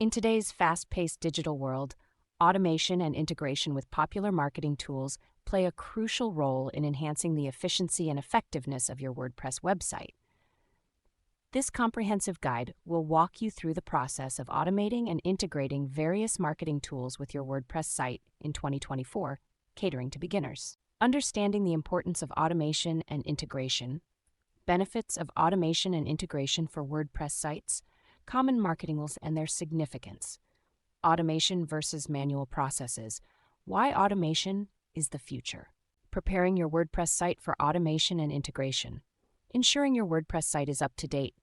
In today's fast-paced digital world, automation and integration with popular marketing tools play a crucial role in enhancing the efficiency and effectiveness of your WordPress website. This comprehensive guide will walk you through the process of automating and integrating various marketing tools with your WordPress site in 2024, catering to beginners. Understanding the importance of automation and integration, benefits of automation and integration for WordPress sites, common marketing rules and their significance, automation versus manual processes, why automation is the future, preparing your WordPress site for automation and integration, ensuring your WordPress site is up to date,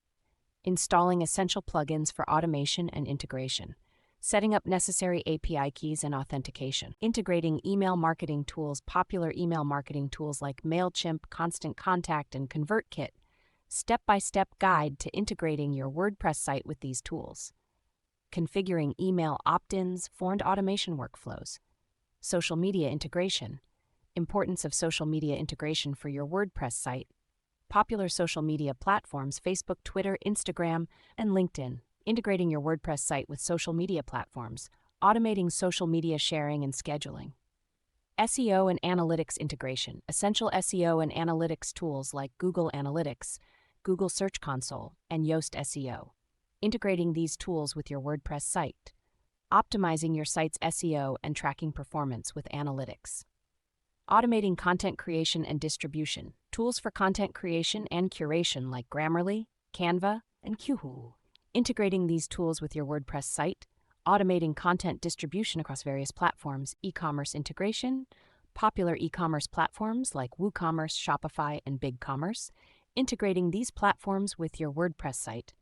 installing essential plugins for automation and integration, setting up necessary API keys and authentication, integrating email marketing tools, popular email marketing tools like MailChimp, Constant Contact, and ConvertKit, step-by-step guide to integrating your WordPress site with these tools, configuring email opt-ins, formed automation workflows, social media integration, importance of social media integration for your WordPress site, popular social media platforms, Facebook, Twitter, Instagram, and LinkedIn, integrating your WordPress site with social media platforms, automating social media sharing and scheduling. SEO and analytics integration, essential SEO and analytics tools like Google Analytics, Google Search Console, and Yoast SEO. Integrating these tools with your WordPress site. Optimizing your site's SEO and tracking performance with analytics. Automating content creation and distribution. Tools for content creation and curation like Grammarly, Canva, and Qhoo. Integrating these tools with your WordPress site. Automating content distribution across various platforms. E-commerce integration. Popular e-commerce platforms like WooCommerce, Shopify, and BigCommerce. Integrating these platforms with your WordPress site.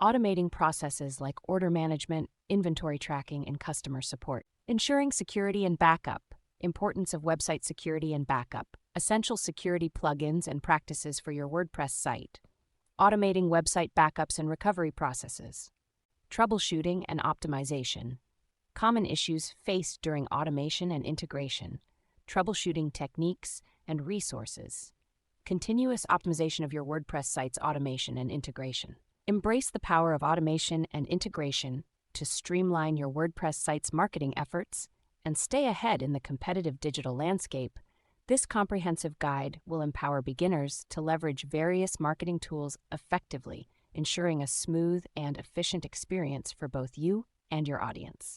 Automating processes like order management, inventory tracking, and customer support. Ensuring security and backup. Importance of website security and backup. Essential security plugins and practices for your WordPress site. Automating website backups and recovery processes. Troubleshooting and optimization. Common issues faced during automation and integration. Troubleshooting techniques and resources. Continuous optimization of your WordPress site's automation and integration. Embrace the power of automation and integration to streamline your WordPress site's marketing efforts and stay ahead in the competitive digital landscape. This comprehensive guide will empower beginners to leverage various marketing tools effectively, ensuring a smooth and efficient experience for both you and your audience.